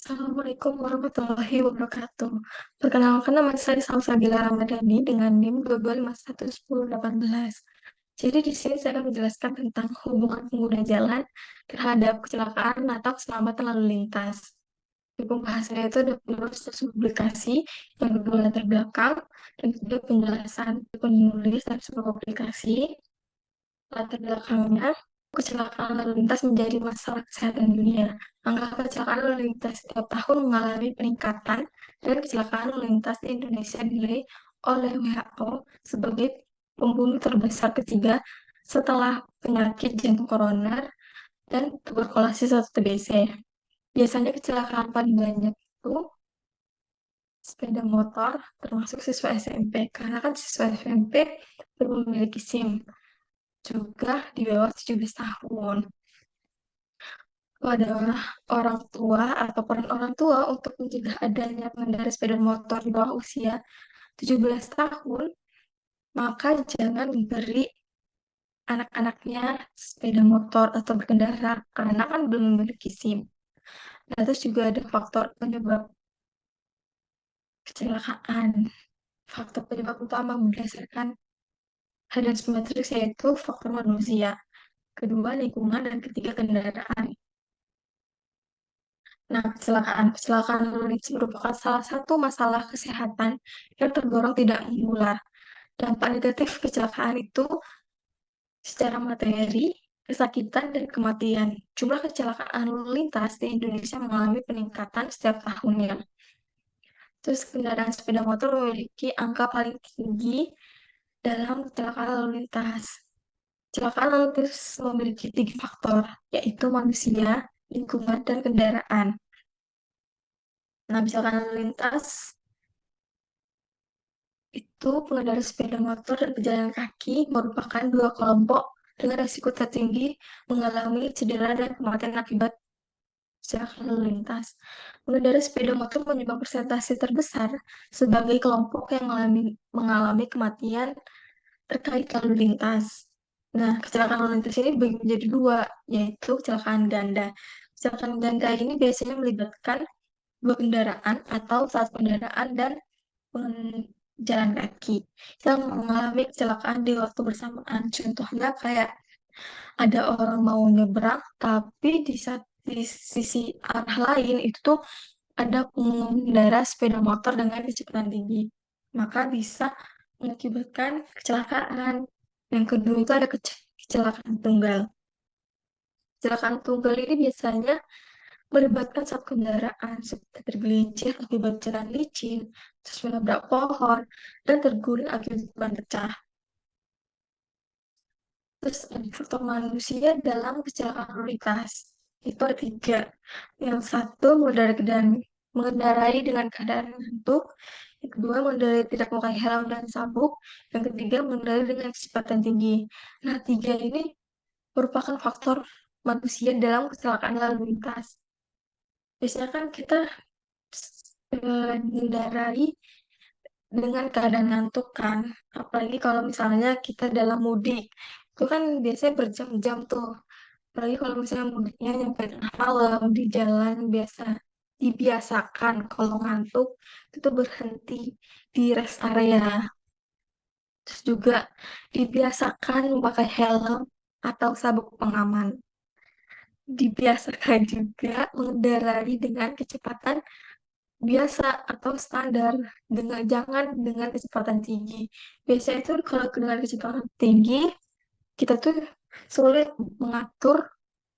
Assalamualaikum warahmatullahi wabarakatuh. Perkenalkan nama saya Salsabila Ramadhani dengan NIM 225111018. Jadi di sini saya akan menjelaskan tentang hubungan pengguna jalan terhadap kecelakaan atau keselamatan lalu lintas. Di pembahasannya itu ada proses publikasi, yang kedua latar belakang, dan ketiga penjelasan penulis dan sebuah publikasi. Latar belakangnya, kecelakaan lalu lintas menjadi masalah kesehatan dunia. Angka kecelakaan lalu lintas setiap tahun mengalami peningkatan, dan kecelakaan lalu lintas di Indonesia dinilai oleh WHO sebagai pembunuh terbesar ketiga setelah penyakit jantung koroner dan tuberkulosis atau TBC. Biasanya kecelakaan paling banyak itu sepeda motor, termasuk siswa SMP, karena kan siswa SMP belum memiliki SIM, juga di bawah 17 tahun. Adalah orang tua atau peran orang tua untuk mencegah adanya pengendara sepeda motor di bawah usia 17 tahun, maka jangan memberi anak-anaknya sepeda motor atau berkendara karena kan belum memiliki SIM. Nah, terus juga ada faktor penyebab kecelakaan. Faktor penyebab utama berdasarkan hal yang simetris yaitu faktor manusia, kedua lingkungan, dan ketiga kendaraan. Nah, kecelakaan lalu lintas merupakan salah satu masalah kesehatan yang tergolong tidak menular. Dampak negatif kecelakaan itu secara materi, kesakitan, dan kematian. Jumlah kecelakaan lalu lintas di Indonesia mengalami peningkatan setiap tahunnya. Terus kendaraan sepeda motor memiliki angka paling tinggi dalam kecelakaan lalu lintas. Kecelakaan lalu lintas memiliki tiga faktor, yaitu manusia, lingkungan, dan kendaraan. Nah, misalkan lalu lintas, itu pengendara sepeda motor dan pejalan kaki merupakan dua kelompok dengan risiko tertinggi mengalami cedera dan kematian akibat kecelakaan lalu lintas. Pengendara sepeda motor menyumbang persentase terbesar sebagai kelompok yang mengalami kematian terkait lalu lintas. Nah, kecelakaan lalu lintas ini dibagi menjadi dua, yaitu kecelakaan ganda. Kecelakaan ganda ini biasanya melibatkan dua kendaraan atau satu kendaraan dan jalan kaki yang mengalami kecelakaan di waktu bersamaan. Contohnya kayak ada orang mau nyebrang, tapi di sisi arah lain itu tuh ada pengendara sepeda motor dengan kecepatan tinggi. Maka bisa mengakibatkan kecelakaan. Yang kedua itu ada kecelakaan tunggal. Kecelakaan tunggal ini biasanya melibatkan satu kendaraan seperti tergelincir akibat jalan licin, terus menabrak pohon, dan terguling akibat ban pecah. Terus ada faktor manusia dalam kecelakaan lalu lintas. Itu ada tiga. Yang satu mengendarai dengan keadaan ngantuk. Yang kedua mengendarai tidak memakai helm dan sabuk. Yang ketiga mengendarai dengan kecepatan tinggi. Nah, tiga ini merupakan faktor manusia dalam kecelakaan lalu lintas. Biasanya kan kita mengendarai dengan keadaan ngantuk kan. Apalagi kalau misalnya kita dalam mudik. Itu kan biasanya berjam-jam tuh. Apalagi kalau misalnya mudiknya nyampe tengah malam di jalan biasa dibiasakan kalau ngantuk itu tuh berhenti di rest area. Terus juga dibiasakan memakai helm atau sabuk pengaman. Dibiasakan juga mengendarai dengan kecepatan biasa atau standar, jangan dengan kecepatan tinggi. Biasanya itu kalau dengan kecepatan tinggi kita tuh sulit mengatur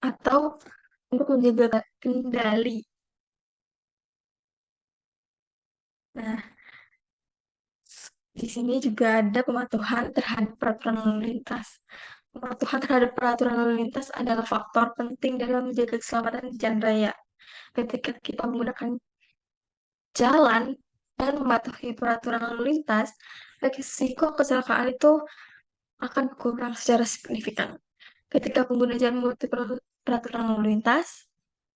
atau untuk menjaga kendali. Nah, di sini juga ada pematuhan terhadap peraturan lalu lintas. Pematuhan terhadap peraturan lalu lintas adalah faktor penting dalam menjaga keselamatan di jalan raya. Ketika kita menggunakan jalan dan mematuhi peraturan lalu lintas, risiko kecelakaan itu akan berkurang secara signifikan. Ketika pengguna jalan mengikuti peraturan lalu lintas,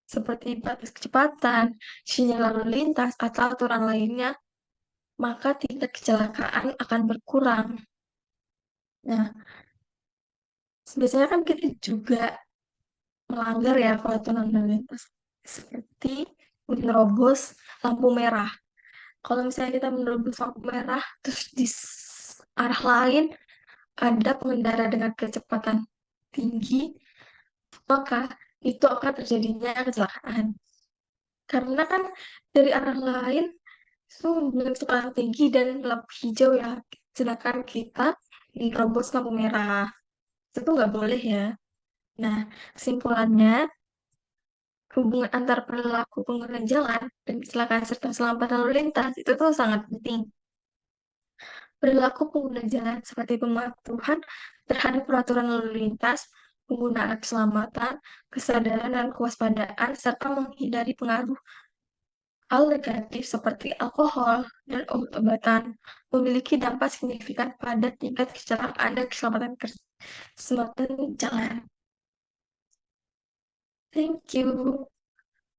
seperti batas kecepatan, sinyal lalu lintas, atau aturan lainnya, maka tingkat kecelakaan akan berkurang. Nah, biasanya kan kita juga melanggar ya peraturan lalu lintas, seperti menerobos lampu merah. Kalau misalnya kita menerobos lampu merah, terus di arah lain ada pengendara dengan kecepatan tinggi, maka itu akan terjadinya kecelakaan. Karena kan dari arah lain itu dengan kecepatan tinggi dan lampu hijau ya, sedangkan kita diterobos lampu merah. Itu nggak boleh ya. Nah, kesimpulannya, hubungan antar perilaku pengguna jalan dan kecelakaan serta keselamatan lalu lintas itu tuh sangat penting. Perilaku pengguna jalan seperti pematuhan terhadap peraturan lalu lintas, penggunaan keselamatan, kesadaran dan kewaspadaan, serta menghindari pengaruh hal negatif seperti alkohol dan obat-obatan memiliki dampak signifikan pada tingkat kecelakaan dan keselamatan jalan. Thank you.